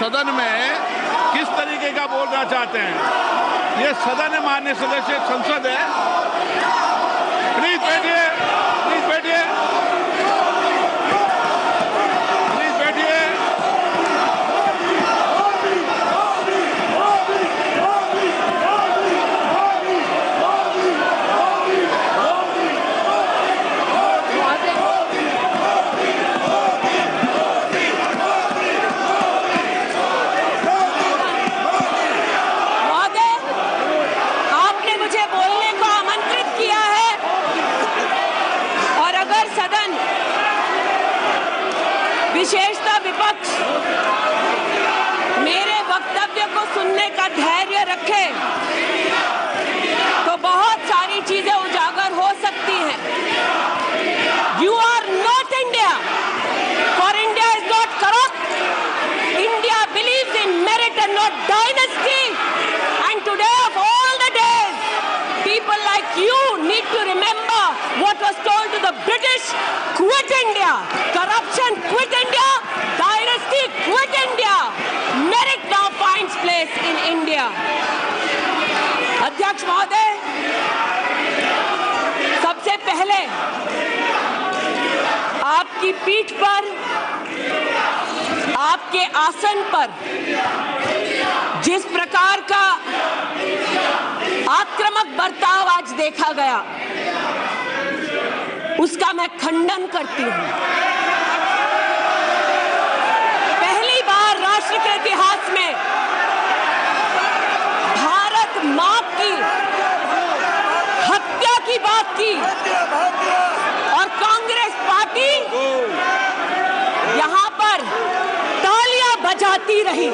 सदन में किस तरीके का बोलना चाहते हैं। ये सदन है, माननीय सदस्य संसद है। प्लीज बैठिए, प्लीज बैठिए, प्लीज बैठिए। विशेषतः विपक्ष मेरे वक्तव्य को सुनने का धैर्य रखे तो बहुत सारी चीजें उजागर हो सकती हैं। You are not India, for India is not corrupt. India believes in merit and not dynasty, and today of all the days people like you need to remember what was told to the British: quit India, corruption quit India, dynasty quit India, merit now finds place in India. अध्यक्ष महोदय, सबसे पहले आपकी पीठ पर, आपके आसन पर जिस प्रकार का आक्रामक बर्ताव आज देखा गया, उसका मैं खंडन करती हूं। पहली बार राष्ट्र के इतिहास में भारत मां की हत्या की बात की और कांग्रेस पार्टी यहां पर तालियां बजाती रही।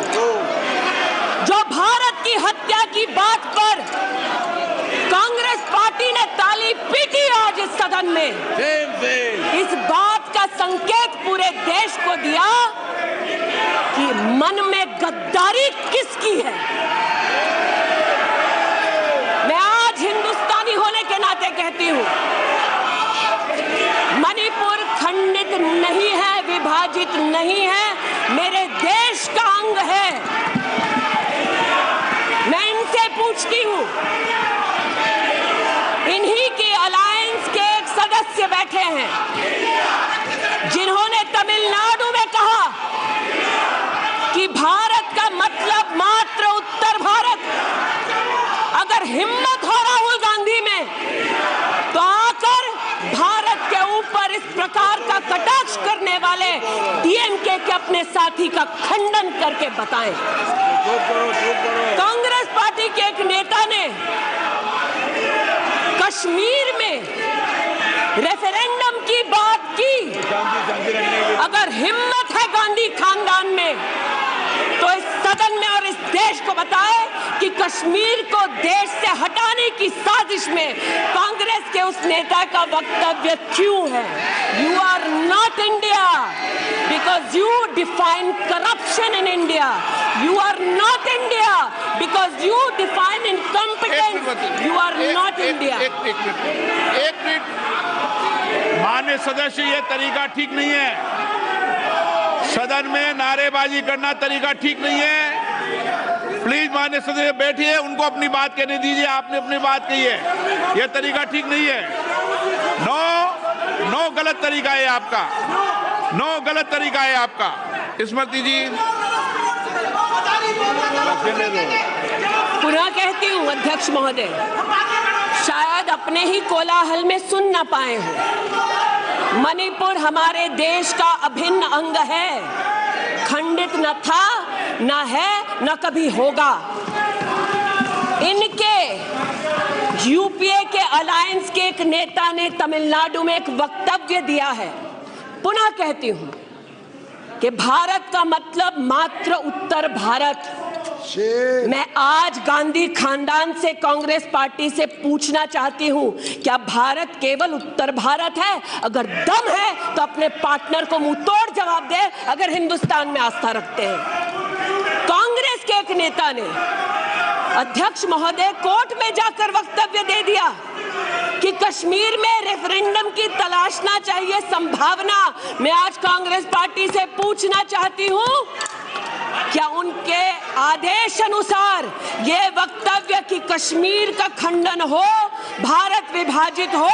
जो भारत की हत्या की बात पर कांग्रेस पार्टी ने ताली पीटी आज इस सदन में, इस बात का संकेत पूरे देश को दिया कि मन में गद्दारी किसकी है। मैं आज हिंदुस्तानी होने के नाते कहती हूं, मणिपुर खंडित नहीं है, विभाजित नहीं है, मेरे देश का अंग है। मैं इनसे पूछती हूं, इन्हीं के अलायंस के एक सदस्य बैठे हैं जिन्होंने तमिलनाडु में कहा कि भारत का मतलब मात्र उत्तर भारत। अगर हिम्मत हो राहुल गांधी में तो आकर भारत के ऊपर इस प्रकार का कटाक्ष करने वाले डीएमके के अपने साथी का खंडन करके बताएं। कांग्रेस पार्टी के एक नेता ने कश्मीर में रेफरेंडम की बात की। अगर हिम्मत है गांधी खानदान में तो इस सदन में और इस देश को बताए कि कश्मीर को देश से हटाने की साजिश में कांग्रेस के उस नेता का वक्तव्य क्यों है। You are not India because you define corruption in India. You are not India because you define incompetence. You are not India. एक मिनट, माननीय सदस्य, ये तरीका ठीक नहीं है। सदन में नारेबाजी करना तरीका ठीक नहीं है। प्लीज माननीय सदस्य बैठिए, उनको अपनी बात कहने दीजिए। आपने अपनी बात कही है, यह तरीका ठीक नहीं है। नो गलत तरीका है आपका, गलत तरीका है आपका। स्मृति जी, पुनः कहती हूँ अध्यक्ष महोदय, शायद अपने ही कोलाहल में सुन न पाए हो। मणिपुर हमारे देश का अभिन्न अंग है, खंडित न था, न है, न कभी होगा। इनके यूपीए के अलायंस के एक नेता ने तमिलनाडु में एक वक्तव्य दिया है। पुनः कहती हूं कि भारत का मतलब मात्र उत्तर भारत। मैं आज गांधी खानदान से, कांग्रेस पार्टी से पूछना चाहती हूं, क्या भारत केवल उत्तर भारत है? अगर दम है तो अपने पार्टनर को मुंह तोड़ जवाब दे, अगर हिंदुस्तान में आस्था रखते हैं। कांग्रेस के एक नेता ने अध्यक्ष महोदय कोर्ट में जाकर वक्तव्य दे दिया कि कश्मीर में रेफरेंडम की तलाशना चाहिए संभावना। मैं आज कांग्रेस पार्टी से पूछना चाहती हूं, क्या उनके आदेश अनुसार ये वक्तव्य कि कश्मीर का खंडन हो, भारत विभाजित हो,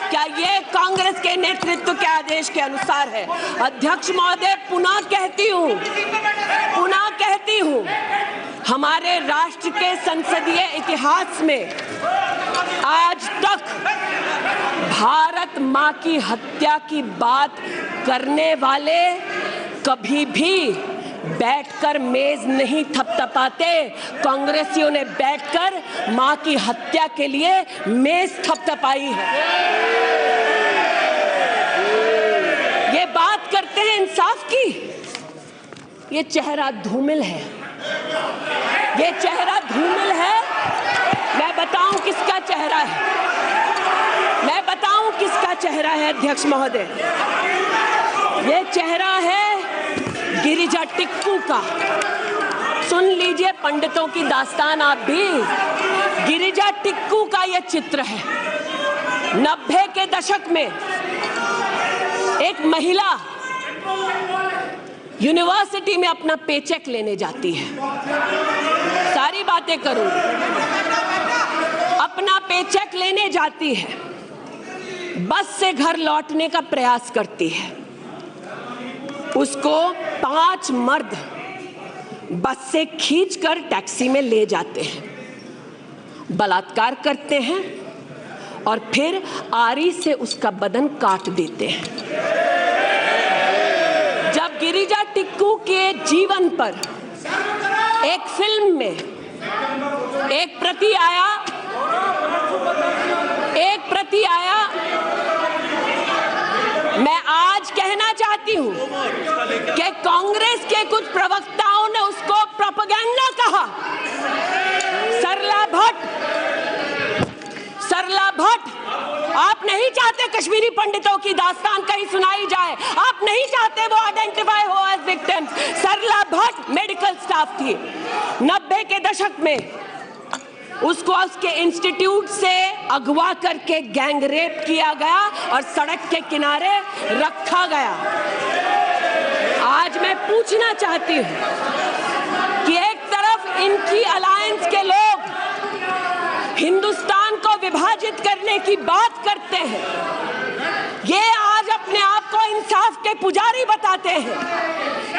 क्या ये कांग्रेस के नेतृत्व के आदेश के अनुसार है? अध्यक्ष महोदय, पुनः कहती हूं, हमारे राष्ट्र के संसदीय इतिहास में आज तक भारत मां की हत्या की बात करने वाले कभी भी बैठकर मेज नहीं थपथपाते। कांग्रेसियों ने बैठकर मां की हत्या के लिए मेज थपथपाई है। ये बात करते हैं इंसाफ की, ये चेहरा धूमिल है, ये चेहरा धूमिल है। मैं बताऊं किसका चेहरा है, मैं बताऊं किसका चेहरा है अध्यक्ष महोदय। ये चेहरा है गिरिजा टिक्कू का। सुन लीजिए पंडितों की दास्तान आप भी। गिरिजा टिक्कू का यह चित्र है। 90 के दशक में एक महिला यूनिवर्सिटी में अपना पेचेक लेने जाती है। सारी बातें करूंगी। अपना पेचेक लेने जाती है, बस से घर लौटने का प्रयास करती है। उसको 5 मर्द बस से खींचकर टैक्सी में ले जाते हैं, बलात्कार करते हैं और फिर आरी से उसका बदन काट देते हैं। जब गिरिजा टिक्कू के जीवन पर एक फिल्म में एक प्रति आया, मैं आज कहना चाहती हूं कि कांग्रेस के कुछ प्रवक्ताओं ने उसको प्रोपेगेंडा कहा। सरला भट्ट, आप नहीं चाहते कश्मीरी पंडितों की दास्तान कहीं सुनाई जाए, आप नहीं चाहते वो आइडेंटिफाई हो एज विक्टिम्स। सरला भट्ट मेडिकल स्टाफ थी। 90 के दशक में उसको उसके इंस्टीट्यूट से अगवा करके गैंग रेप किया गया और सड़क के किनारे रखा गया। आज मैं पूछना चाहती हूं कि एक तरफ इनकी अलायंस के लोग हिंदुस्तान को विभाजित करने की बात करते हैं, ये आज अपने आप को इंसाफ के पुजारी बताते हैं,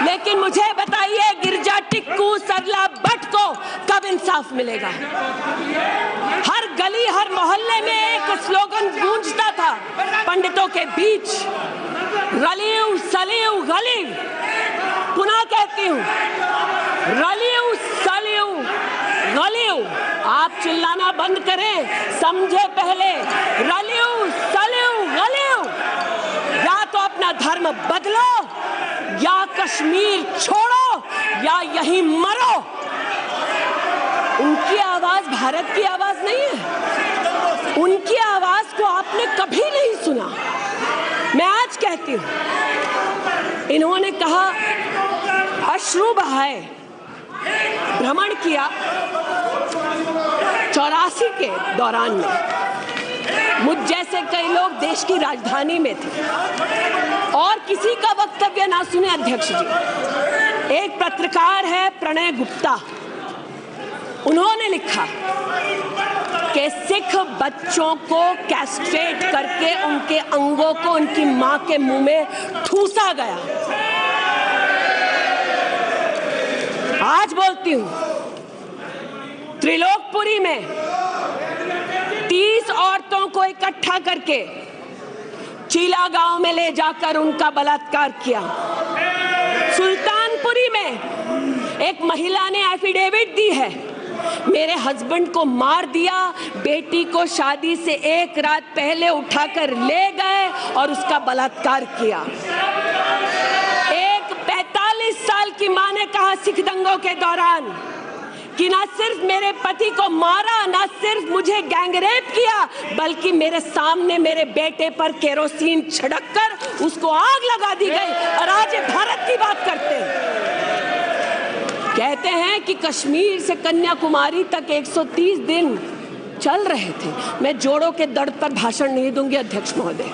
लेकिन मुझे बताइए गिरिजा टिक्कू, सरला भट्ट को कब इंसाफ मिलेगा? हर गली, हर मोहल्ले में एक स्लोगन गूंजता था पंडितों के बीच, रलियू सलियू गलीव। पुनः कहती हूं, रलियू सलियू गलीव। आप चिल्लाना बंद करें, समझे पहले। रलियू सलियू गलीव। या तो अपना धर्म बदलो या कश्मीर छोड़ो या यहीं मरो। उनकी आवाज भारत की आवाज नहीं है। उनकी आवाज को आपने कभी नहीं सुना। मैं आज कहती हूं, इन्होंने कहा अश्रु बहाए, भ्रमण किया 84 के दौरान में। मुझ जैसे कई लोग देश की राजधानी में थे और किसी का वक्तव्य ना सुने। अध्यक्ष जी, एक पत्रकार है प्रणय गुप्ता, उन्होंने लिखा कि सिख बच्चों को कैस्ट्रेट करके उनके अंगों को उनकी मां के मुंह में ठूसा गया। आज बोलती हूं, त्रिलोकपुरी में 30 औरतों को इकट्ठा करके चीला गांव में ले जाकर उनका बलात्कार किया। सुल्तानपुरी में एक महिला ने एफिडेविट दी है, मेरे हस्बैंड को मार दिया, बेटी को शादी से एक रात पहले उठाकर ले गए और उसका बलात्कार किया। एक 45 साल की मां ने कहा सिख दंगों के दौरान कि ना सिर्फ मेरे पति को मारा, ना सिर्फ मुझे गैंगरेप किया, बल्कि मेरे सामने मेरे बेटे पर केरोसिन छिड़ककर उसको आग लगा दी गई। और आज भारत की बात करते हैं, कहते हैं कि कश्मीर से कन्याकुमारी तक 130 दिन चल रहे थे। मैं जोड़ों के दर्द पर भाषण नहीं दूंगी अध्यक्ष महोदय,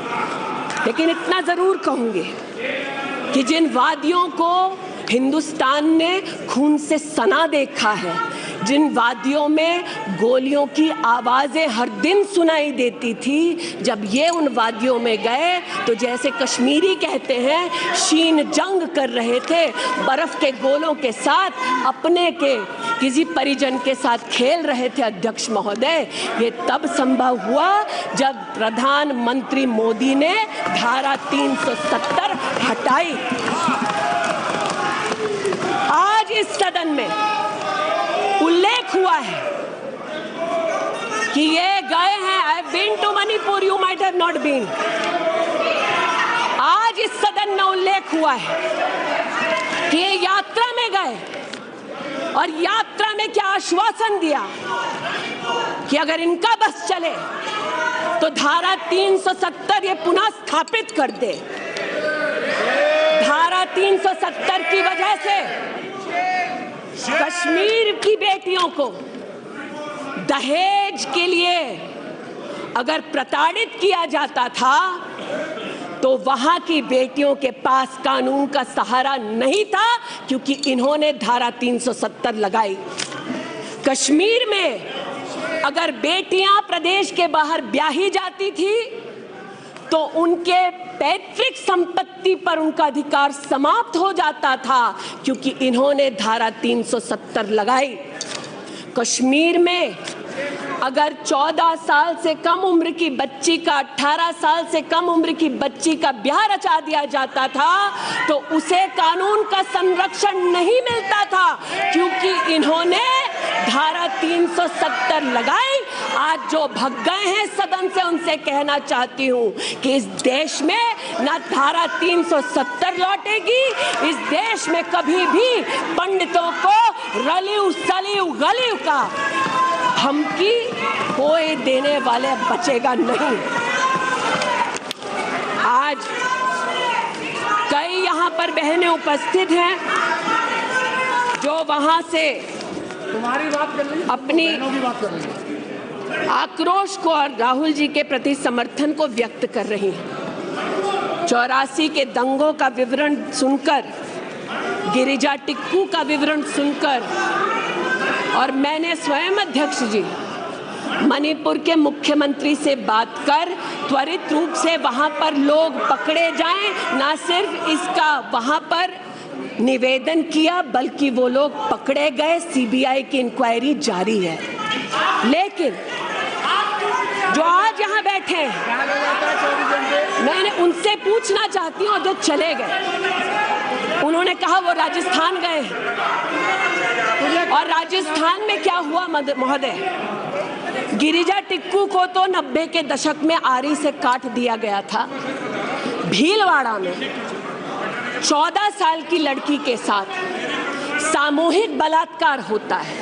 लेकिन इतना जरूर कहूंगी कि जिन वादियों को हिंदुस्तान ने खून से सना देखा है, जिन वादियों में गोलियों की आवाज़ें हर दिन सुनाई देती थी, जब ये उन वादियों में गए तो जैसे कश्मीरी कहते हैं शीन जंग कर रहे थे, बर्फ़ के गोलों के साथ अपने के किसी परिजन के साथ खेल रहे थे। अध्यक्ष महोदय, ये तब संभव हुआ जब प्रधानमंत्री मोदी ने धारा 370 हटाई। आज इस सदन में उल्लेख हुआ है कि ये गए हैं, I been to Manipur, you might have not been. आज इस सदन में उल्लेख हुआ है कि ये यात्रा में गए और यात्रा में क्या आश्वासन दिया कि अगर इनका बस चले तो धारा 370 ये पुनः स्थापित कर दे। धारा 370 की वजह से कश्मीर की बेटियों को दहेज के लिए अगर प्रताड़ित किया जाता था तो वहां की बेटियों के पास कानून का सहारा नहीं था, क्योंकि इन्होंने धारा 370 लगाई। कश्मीर में अगर बेटियां प्रदेश के बाहर ब्याही जाती थी तो उनके पैतृक संपत्ति पर उनका अधिकार समाप्त हो जाता था, क्योंकि इन्होंने धारा 370 लगाई। कश्मीर में अगर 14 साल से कम उम्र की बच्ची का 18 साल से कम उम्र की बच्ची का ब्याह रचा दिया जाता था तो उसे कानून का संरक्षण नहीं मिलता था, क्योंकि इन्होंने धारा 370 लगाई। आज जो भग गए हैं सदन से, उनसे कहना चाहती हूँ कि इस देश में ना धारा 370 लौटेगी, इस देश में कभी भी पंडितों को रलिव सलिव गलिव का धमकी कोई देने वाले बचेगा नहीं। आज कई यहाँ पर बहनें उपस्थित हैं जो वहाँ से अपनी आक्रोश को और राहुल जी के प्रति समर्थन को व्यक्त कर रही हैं। 84 के दंगों का विवरण सुनकर, गिरिजा टिक्कू का विवरण सुनकर, और मैंने स्वयं अध्यक्ष जी मणिपुर के मुख्यमंत्री से बात कर त्वरित रूप से वहां पर लोग पकड़े जाएं, ना सिर्फ इसका वहां पर निवेदन किया बल्कि वो लोग पकड़े गए। सीबीआई की इंक्वायरी जारी है। लेकिन जो आज यहाँ बैठे हैं, मैंने उनसे पूछना चाहती हूँ, जो चले गए, उन्होंने कहा वो राजस्थान गए हैं। और राजस्थान में क्या हुआ महोदय? गिरिजा टिक्कू को तो 90 के दशक में आरी से काट दिया गया था। भीलवाड़ा में 14 साल की लड़की के साथ सामूहिक बलात्कार होता है।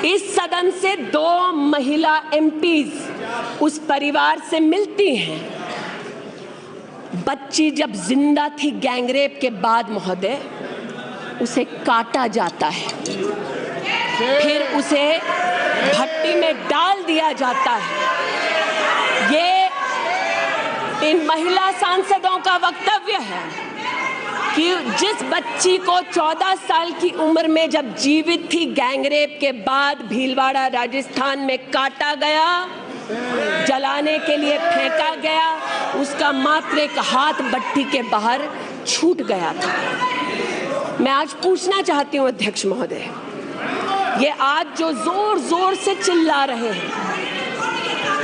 इस सदन से 2 महिला एमपीज उस परिवार से मिलती हैं। बच्ची जब जिंदा थी गैंगरेप के बाद महोदय, उसे काटा जाता है, फिर उसे भट्टी में डाल दिया जाता है। ये इन महिला सांसदों का वक्तव्य है कि जिस बच्ची को 14 साल की उम्र में जब जीवित थी गैंगरेप के बाद भीलवाड़ा राजस्थान में काटा गया, जलाने के लिए फेंका गया, उसका मात्र एक हाथ भट्टी के बाहर छूट गया था। मैं आज पूछना चाहती हूँ अध्यक्ष महोदय, ये आज जो जोर जोर से चिल्ला रहे हैं,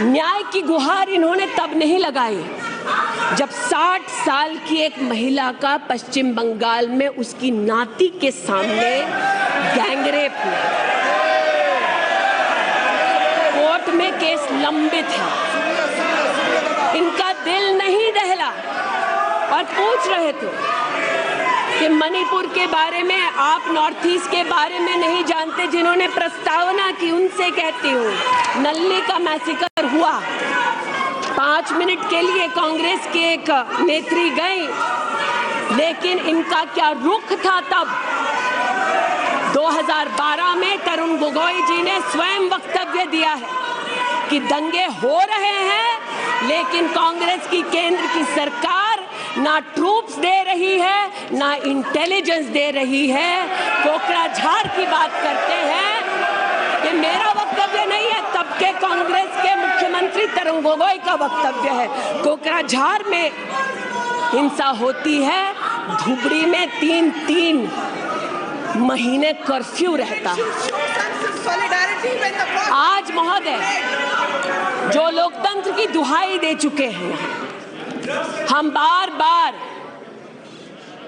न्याय की गुहार इन्होंने तब नहीं लगाई जब 60 साल की एक महिला का पश्चिम बंगाल में उसकी नाती के सामने गैंगरेप हुआ। कोर्ट में केस लंबित है, इनका दिल नहीं दहला और पूछ रहे थे कि मणिपुर के बारे में, आप नॉर्थ ईस्ट के बारे में नहीं जानते। जिन्होंने प्रस्तावना की उनसे कहती हूँ, नल्ली का मैसेकर हुआ, 5 मिनट के लिए कांग्रेस की एक नेत्री गई, लेकिन इनका क्या रुख था तब। 2012 में तरुण गोगोई जी ने स्वयं वक्तव्य दिया है कि दंगे हो रहे हैं, लेकिन कांग्रेस की केंद्र की सरकार ना ट्रूप्स दे रही है, ना इंटेलिजेंस दे रही है। कोकराझार की बात करते हैं, ये मेरा वक्तव्य नहीं है, तब के कांग्रेस के मुख्यमंत्री तरुण गोगोई का वक्तव्य है। कोकराझार में हिंसा होती है, धुबरी में 3-3 महीने कर्फ्यू रहता है। आज महोदय जो लोकतंत्र की दुहाई दे चुके हैं, हम बार बार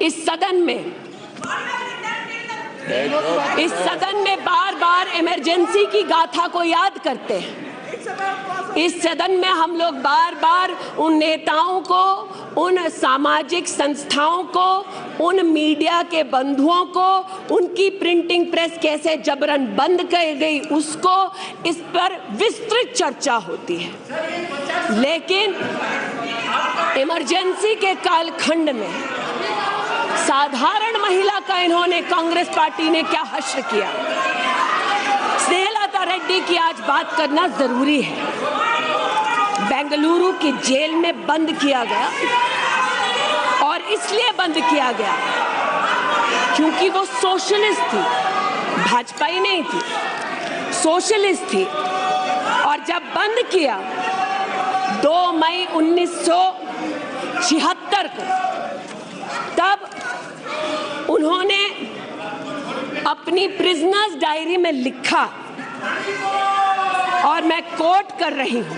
इस सदन में बार बार इमरजेंसी की गाथा को याद करते हैं। इस सदन में हम लोग बार बार उन नेताओं को, उन सामाजिक संस्थाओं को, उन मीडिया के बंधुओं को, उनकी प्रिंटिंग प्रेस कैसे जबरन बंद कर गई, उसको, इस पर विस्तृत चर्चा होती है। लेकिन इमरजेंसी के कालखंड में साधारण महिला का इन्होंने, कांग्रेस पार्टी ने क्या हश्र किया। स्नेहलता रेड्डी की आज बात करना जरूरी है। बेंगलुरु की जेल में बंद किया गया, और इसलिए बंद किया गया क्योंकि वो सोशलिस्ट थी, भाजपा ही नहीं थी, सोशलिस्ट थी। और जब बंद किया 2 मई 1976 को, तब उन्होंने अपनी प्रिजनर्स डायरी में लिखा, और मैं कोट कर रही हूं,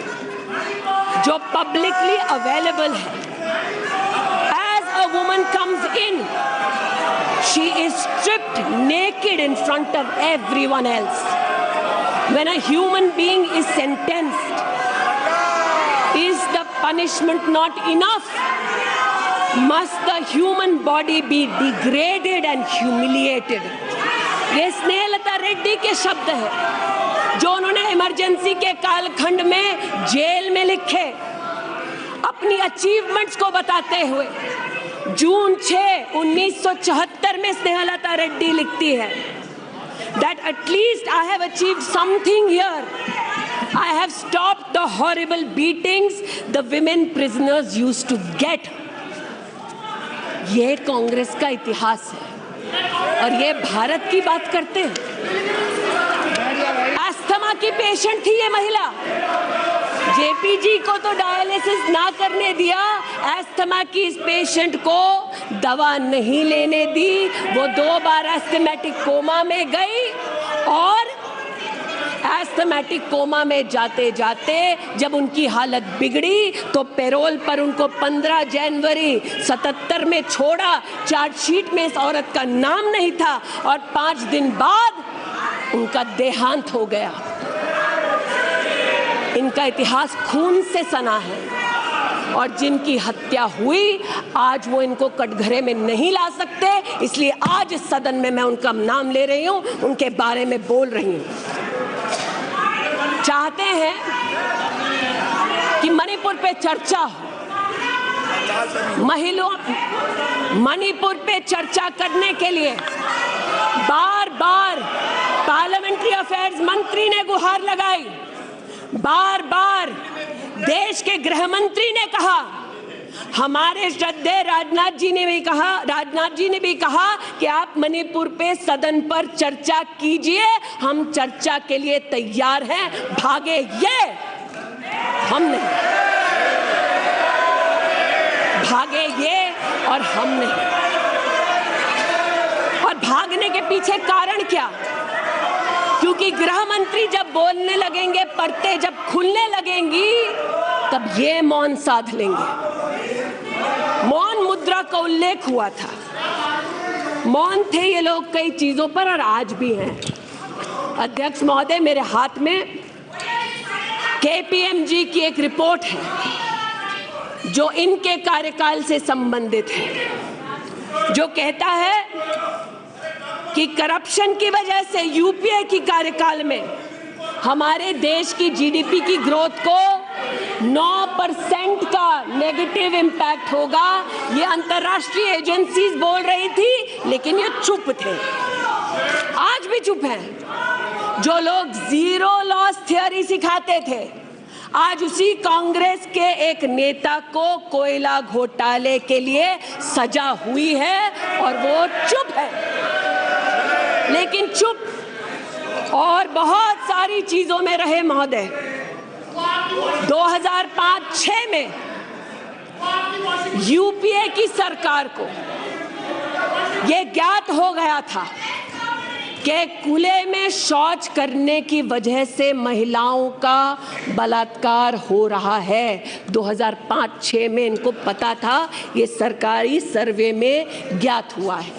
जो पब्लिकली अवेलेबल है। As a woman comes in, she is stripped naked in front of everyone else. When a human being is sentenced, is the punishment not enough? Must the human body be degraded and humiliated? ये स्नेहलता रेड्डी के शब्द हैं, जो उन्होंने emergency के कालखंड में jail में लिखे, अपनी अचीवमेंट्स को बताते हुए। जून 6, 1974 में स्नेहलता रेड्डी लिखती है that at least I have achieved something here. I have stopped the horrible beatings the women prisoners used to get. ये कांग्रेस का इतिहास है, और ये भारत की बात करते हैं। अस्थमा की पेशेंट थी ये महिला, जेपीजी को तो डायलिसिस ना करने दिया, अस्थमा की इस पेशेंट को दवा नहीं लेने दी। वो 2 बार एस्थमेटिक कोमा में गई, और एस्थमेटिक कोमा में जाते जाते जब उनकी हालत बिगड़ी तो पैरोल पर उनको 15 जनवरी 77 में छोड़ा। चार्जशीट में इस औरत का नाम नहीं था, और 5 दिन बाद उनका देहांत हो गया। इनका इतिहास खून से सना है, और जिनकी हत्या हुई आज वो इनको कटघरे में नहीं ला सकते, इसलिए आज इस सदन में मैं उनका नाम ले रही हूं, उनके बारे में बोल रही हूं। चाहते हैं कि मणिपुर पे चर्चा हो, मणिपुर पे चर्चा करने के लिए बार बार पार्लियामेंट्री अफेयर्स मंत्री ने गुहार लगाई, बार बार देश के गृह मंत्री ने कहा, हमारे श्रद्धेय राजनाथ जी ने भी कहा कि आप मणिपुर पे सदन पर चर्चा कीजिए, हम चर्चा के लिए तैयार हैं, भागे ये हम नहीं, भागे ये और हम नहीं। और भागने के पीछे कारण क्या? क्योंकि गृह मंत्री जब बोलने लगेंगे, परतें जब खुलने लगेंगी, तब ये मौन साध लेंगे। मौन मुद्रा का उल्लेख हुआ था, मौन थे ये लोग कई चीजों पर, और आज भी हैं। अध्यक्ष महोदय, मेरे हाथ में KPMG की एक रिपोर्ट है जो इनके कार्यकाल से संबंधित है, जो कहता है कि करप्शन की वजह से यूपीए की कार्यकाल में हमारे देश की जीडीपी की ग्रोथ को 9% का नेगेटिव इम्पैक्ट होगा। ये अंतर्राष्ट्रीय एजेंसीज बोल रही थी, लेकिन ये चुप थे, आज भी चुप हैं। जो लोग जीरो लॉस थ्योरी सिखाते थे, आज उसी कांग्रेस के एक नेता को कोयला घोटाले के लिए सजा हुई है और वो चुप है। लेकिन चुप और बहुत सारी चीजों में रहे महोदय। 2005-06 में यूपीए की सरकार को ये ज्ञात हो गया था कि खुले में शौच करने की वजह से महिलाओं का बलात्कार हो रहा है। 2005-06 में इनको पता था, ये सरकारी सर्वे में ज्ञात हुआ है,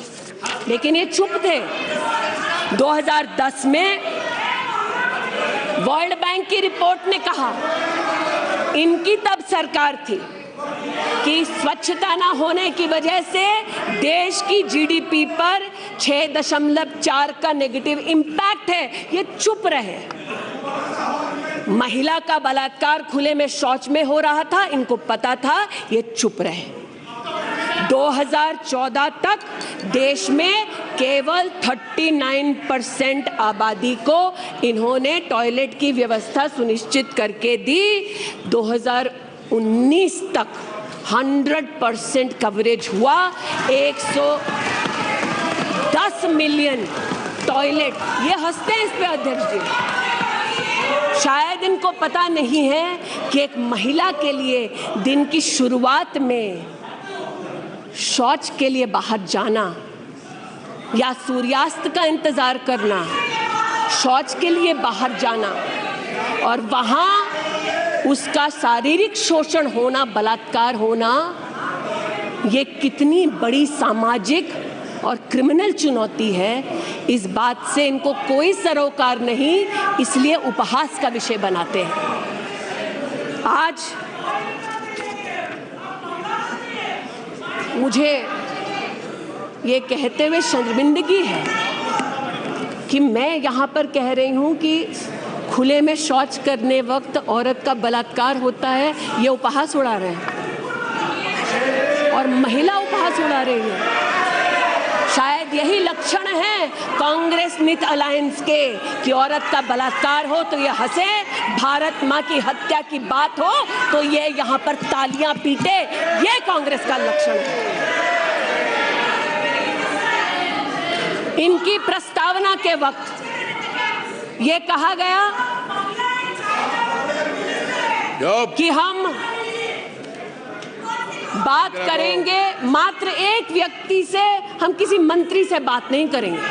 लेकिन ये चुप थे। 2010 में वर्ल्ड बैंक की रिपोर्ट ने कहा, इनकी तब सरकार थी, कि स्वच्छता ना होने की वजह से देश की जीडीपी पर 6.4 का नेगेटिव इम्पैक्ट है। ये चुप रहे। महिला का बलात्कार खुले में शौच में हो रहा था, इनको पता था, ये चुप रहे। 2014 तक देश में केवल 39% आबादी को इन्होंने टॉयलेट की व्यवस्था सुनिश्चित करके दी। 2019 तक 100% कवरेज हुआ। 110 मिलियन टॉयलेट। ये हंसते हैं इस पे अध्यक्ष जी। शायद इनको पता नहीं है कि एक महिला के लिए दिन की शुरुआत में शौच के लिए बाहर जाना या सूर्यास्त का इंतजार करना, शौच के लिए बाहर जाना और वहाँ उसका शारीरिक शोषण होना, बलात्कार होना, ये कितनी बड़ी सामाजिक और क्रिमिनल चुनौती है, इस बात से इनको कोई सरोकार नहीं, इसलिए उपहास का विषय बनाते हैं। आज मुझे ये कहते हुए शर्मिंदगी है कि मैं यहाँ पर कह रही हूँ कि खुले में शौच करने वक्त औरत का बलात्कार होता है, ये उपहास उड़ा रहे हैं और महिला उपहास उड़ा रही है। शायद यही लक्षण है कांग्रेस मिथ अलायंस के कि औरत का बलात्कार हो तो ये हंसे, भारत माँ की हत्या की बात हो तो ये यहाँ पर तालियां पीटे। ये कांग्रेस का लक्षण है। इनकी प्रस्तावना के वक्त ये कहा गया कि हम बात करेंगे मात्र एक व्यक्ति से, हम किसी मंत्री से बात नहीं करेंगे,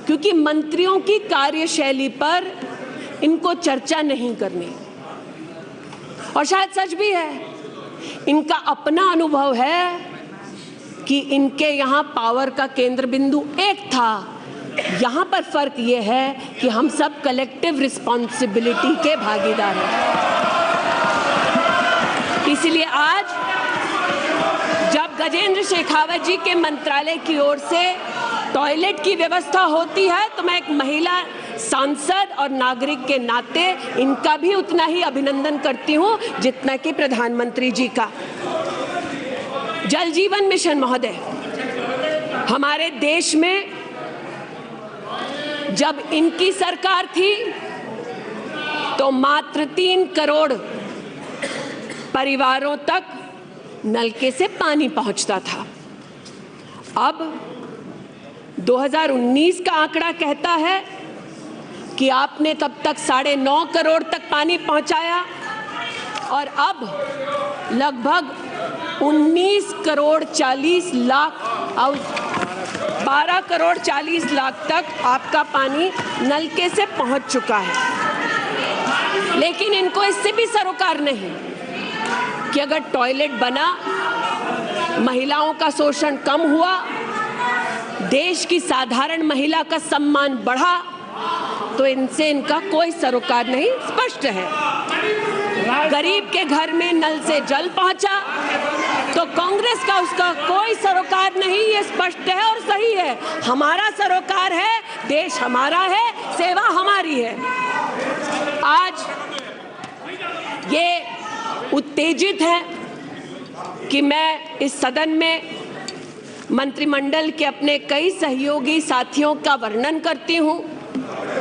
क्योंकि मंत्रियों की कार्यशैली पर इनको चर्चा नहीं करनी। और शायद सच भी है, इनका अपना अनुभव है कि इनके यहाँ पावर का केंद्र बिंदु एक था। यहाँ पर फर्क ये है कि हम सब कलेक्टिव रिस्पॉन्सिबिलिटी के भागीदार हैं। इसलिए आज जब गजेंद्र शेखावत जी के मंत्रालय की ओर से टॉयलेट की व्यवस्था होती है तो मैं एक महिला सांसद और नागरिक के नाते इनका भी उतना ही अभिनंदन करती हूँ जितना कि प्रधानमंत्री जी का। जल जीवन मिशन महोदय, हमारे देश में जब इनकी सरकार थी तो मात्र 3 करोड़ परिवारों तक नलके से पानी पहुंचता था। अब 2019 का आंकड़ा कहता है कि आपने तब तक 9.5 करोड़ तक पानी पहुंचाया और अब लगभग 19 करोड़ 40 लाख और 12 करोड़ 40 लाख तक आपका पानी नलके से पहुंच चुका है। लेकिन इनको इससे भी सरोकार नहीं कि अगर टॉयलेट बना, महिलाओं का शोषण कम हुआ, देश की साधारण महिला का सम्मान बढ़ा, तो इनसे इनका कोई सरोकार नहीं। स्पष्ट है, गरीब के घर में नल से जल पहुंचा तो कांग्रेस का उसका कोई सरोकार नहीं। ये स्पष्ट है और सही है। हमारा सरोकार है, देश हमारा है, सेवा हमारी है। आज ये उत्तेजित है कि मैं इस सदन में मंत्रिमंडल के अपने कई सहयोगी साथियों का वर्णन करती हूं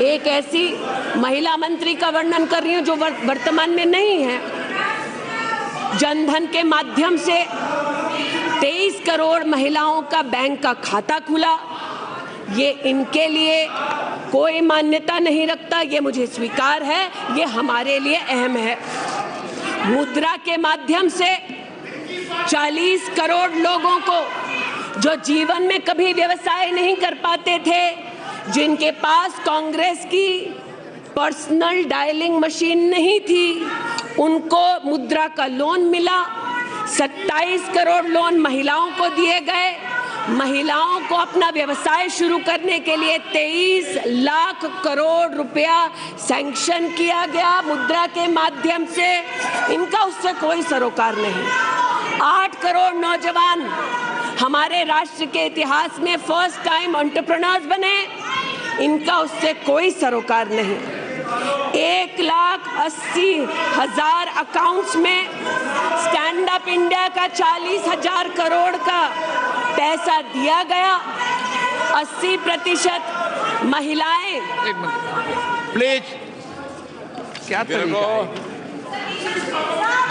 एक ऐसी महिला मंत्री का वर्णन कर रही हूं जो वर्तमान में नहीं है। जनधन के माध्यम से 23 करोड़ महिलाओं का बैंक का खाता खुला। ये इनके लिए कोई मान्यता नहीं रखता, ये मुझे स्वीकार है, ये हमारे लिए अहम है। मुद्रा के माध्यम से 40 करोड़ लोगों को जो जीवन में कभी व्यवसाय नहीं कर पाते थे, जिनके पास कांग्रेस की पर्सनल डायलिंग मशीन नहीं थी, उनको मुद्रा का लोन मिला। 27 करोड़ लोन महिलाओं को दिए गए। महिलाओं को अपना व्यवसाय शुरू करने के लिए 23 लाख करोड़ रुपया सैंक्शन किया गया मुद्रा के माध्यम से। इनका उससे कोई सरोकार नहीं। 8 करोड़ नौजवान हमारे राष्ट्र के इतिहास में फर्स्ट टाइम एंटरप्रेन्योर्स बने। इनका उससे कोई सरोकार नहीं। 1,80,000 अकाउंट्स में स्टैंड अप इंडिया का 40,000 करोड़ का पैसा दिया गया। 80% महिलाएं। एक मिनट प्लीज, क्या तरीका है?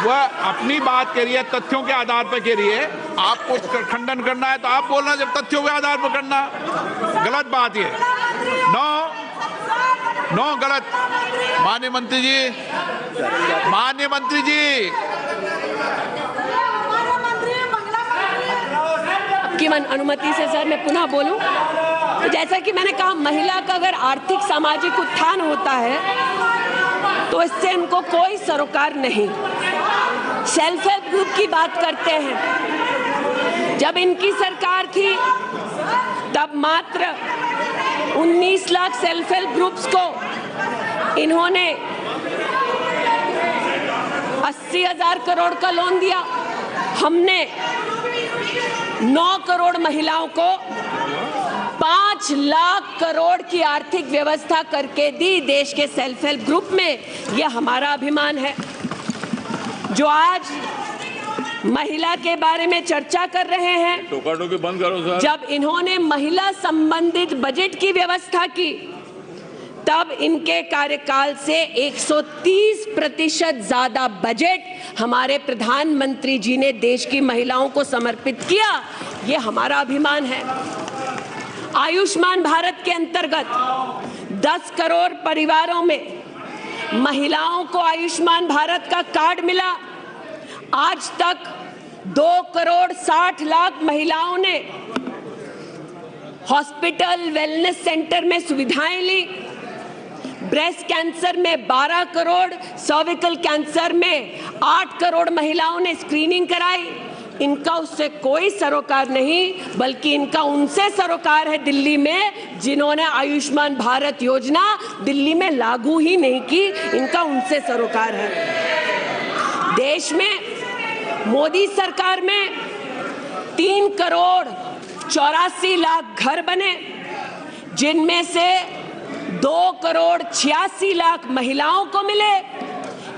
वह अपनी बात कह रही है, तथ्यों के आधार पर कह रही है। आपको खंडन करना है तो आप बोलना, जब तथ्यों के आधार पर करना गलत बात है। नो गलत। माननीय मंत्री जी, माननीय मंत्री जी, आपकी अनुमति से सर मैं पुनः बोलूं। तो जैसा कि मैंने कहा, महिला का अगर आर्थिक सामाजिक उत्थान होता है तो इससे इनको कोई सरोकार नहीं। सेल्फ हेल्प ग्रुप की बात करते हैं। जब इनकी सरकार थी तब मात्र 19 लाख सेल्फ हेल्प ग्रुप्स को इन्होंने 80,000 करोड़ का लोन दिया। हमने 9 करोड़ महिलाओं को 5 लाख करोड़ की आर्थिक व्यवस्था करके दी देश के सेल्फ हेल्प ग्रुप में। यह हमारा अभिमान है। जो आज महिला के बारे में चर्चा कर रहे हैं, टोका-टोकी बंद करो सर। जब इन्होंने महिला संबंधित बजट की व्यवस्था की तब इनके कार्यकाल से 130% ज्यादा बजट हमारे प्रधानमंत्री जी ने देश की महिलाओं को समर्पित किया। ये हमारा अभिमान है। आयुष्मान भारत के अंतर्गत 10 करोड़ परिवारों में महिलाओं को आयुष्मान भारत का कार्ड मिला। आज तक 2 करोड़ 60 लाख महिलाओं ने हॉस्पिटल वेलनेस सेंटर में सुविधाएं ली। ब्रेस्ट कैंसर में 12 करोड़, सर्विकल कैंसर में 8 करोड़ महिलाओं ने स्क्रीनिंग कराई। इनका उससे कोई सरोकार नहीं, बल्कि इनका उनसे सरोकार है दिल्ली में, जिन्होंने आयुष्मान भारत योजना दिल्ली में लागू ही नहीं की। इनका उनसे सरोकार है। देश में मोदी सरकार में 3 करोड़ 84 लाख घर बने, जिनमें से 2 करोड़ 86 लाख महिलाओं को मिले।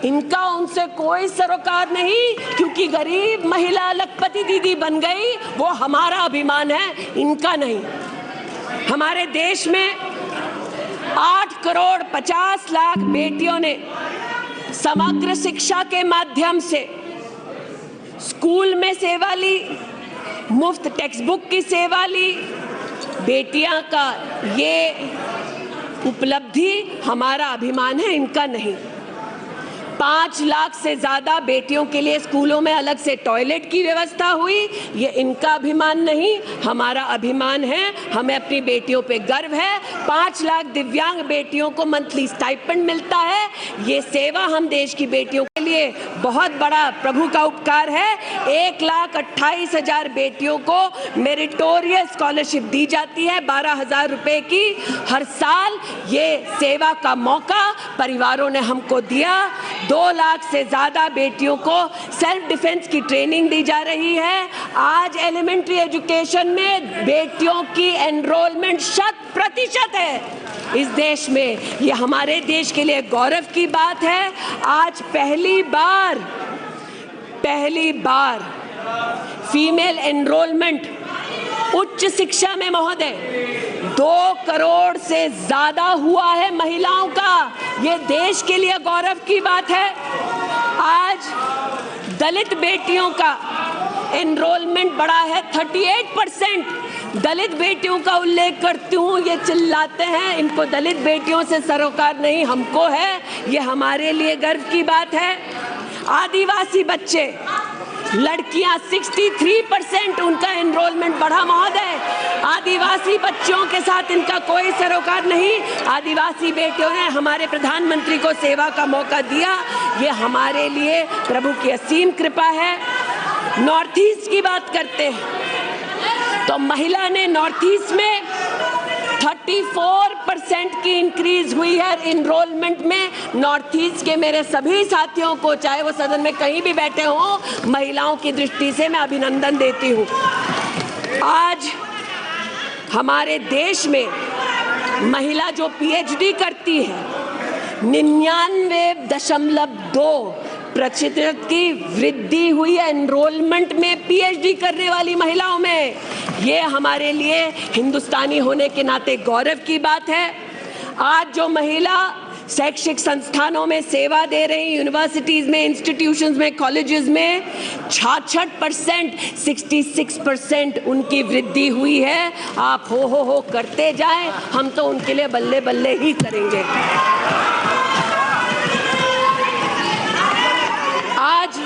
इनका उनसे कोई सरोकार नहीं, क्योंकि गरीब महिला लखपति दीदी बन गई, वो हमारा अभिमान है, इनका नहीं। हमारे देश में 8 करोड़ 50 लाख बेटियों ने समग्र शिक्षा के माध्यम से स्कूल में सेवा ली, मुफ्त टेक्स्ट बुक की सेवा ली। बेटियां का ये उपलब्धि हमारा अभिमान है, इनका नहीं। 5 लाख से ज्यादा बेटियों के लिए स्कूलों में अलग से टॉयलेट की व्यवस्था हुई। ये इनका अभिमान नहीं, हमारा अभिमान है। हमें अपनी बेटियों पे गर्व है। 5 लाख दिव्यांग बेटियों को मंथली स्टाइपेंड मिलता है। ये सेवा हम देश की बेटियों के लिए बहुत बड़ा प्रभु का उपकार है। 1,28,000 बेटियों को मेरिटोरियस स्कॉलरशिप दी जाती है, 12,000 रुपए की हर साल। ये सेवा का मौका परिवारों ने हमको दिया। 2 लाख से ज्यादा बेटियों को सेल्फ डिफेंस की ट्रेनिंग दी जा रही है। आज एलिमेंट्री एजुकेशन में बेटियों की एनरोलमेंट 100% है इस देश में। ये हमारे देश के लिए गौरव की बात है। आज पहली बार फीमेल एनरोलमेंट उच्च शिक्षा में महोदय 2 करोड़ से ज्यादा हुआ है महिलाओं का। ये देश के लिए गौरव की बात है। आज दलित बेटियों का एनरोलमेंट बढ़ा है 38%। दलित बेटियों का उल्लेख करती हूँ, ये चिल्लाते हैं इनको दलित बेटियों से सरोकार नहीं, हमको है, ये हमारे लिए गर्व की बात है। आदिवासी बच्चे, लड़कियां 63% उनका एनरोलमेंट बढ़ा महोदय। आदिवासी बच्चों के साथ इनका कोई सरोकार नहीं। आदिवासी बेटियों ने हमारे प्रधानमंत्री को सेवा का मौका दिया, ये हमारे लिए प्रभु की असीम कृपा है। नॉर्थ ईस्ट की बात करते हैं तो महिला ने नॉर्थ ईस्ट में 34% की इंक्रीज हुई है एनरोलमेंट में। नॉर्थ ईस्ट के मेरे सभी साथियों को, चाहे वो सदन में कहीं भी बैठे हों, महिलाओं की दृष्टि से मैं अभिनंदन देती हूँ। आज हमारे देश में महिला जो पीएचडी करती है 99.2% की वृद्धि हुई है एनरोलमेंट में पीएचडी करने वाली महिलाओं में। ये हमारे लिए हिंदुस्तानी होने के नाते गौरव की बात है। आज जो महिला शैक्षिक संस्थानों में सेवा दे रही, यूनिवर्सिटीज में, इंस्टीट्यूशंस में, कॉलेजेस में 66%, 66% उनकी वृद्धि हुई है। आप हो करते जाएं, हम तो उनके लिए बल्ले बल्ले ही करेंगे। आज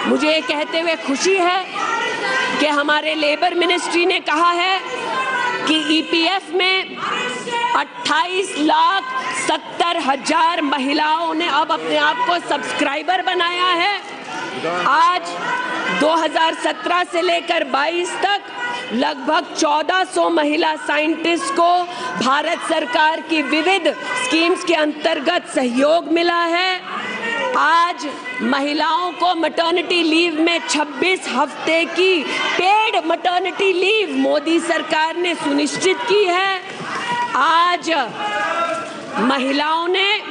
मुझे ये कहते हुए खुशी है कि हमारे लेबर मिनिस्ट्री ने कहा है कि ईपीएफ में 28,70,000 महिलाओं ने अब अपने आप को सब्सक्राइबर बनाया है। आज 2017 से लेकर 22 तक लगभग 1400 महिला साइंटिस्ट को भारत सरकार की विविध स्कीम्स के अंतर्गत सहयोग मिला है। आज महिलाओं को मैटरनिटी लीव में 26 हफ्ते की पेड मैटरनिटी लीव मोदी सरकार ने सुनिश्चित की है। आज महिलाओं ने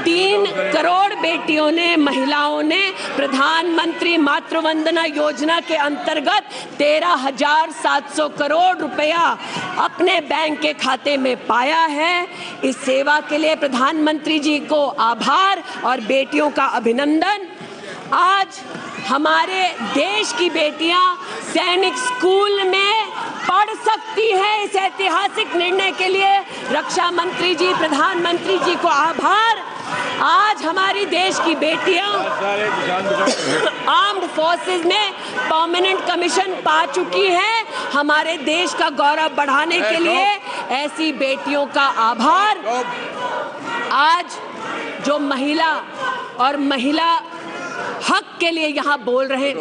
3 करोड़ बेटियों ने, महिलाओं ने प्रधानमंत्री मातृवंदना योजना के अंतर्गत 13,700 करोड़ रुपया अपने बैंक के खाते में पाया है। इस सेवा के लिए प्रधानमंत्री जी को आभार और बेटियों का अभिनंदन। आज हमारे देश की बेटियां सैनिक स्कूल में पढ़ सकती है। इस ऐतिहासिक निर्णय के लिए रक्षा मंत्री जी, प्रधानमंत्री जी को आभार। आज हमारी देश की बेटियां आर्म्ड फोर्सेस में परमानेंट कमीशन पा चुकी हैं। हमारे देश का गौरव बढ़ाने के लिए ऐसी बेटियों का आभार। आज जो महिला और महिला हक के लिए यहाँ बोल रहे हैं,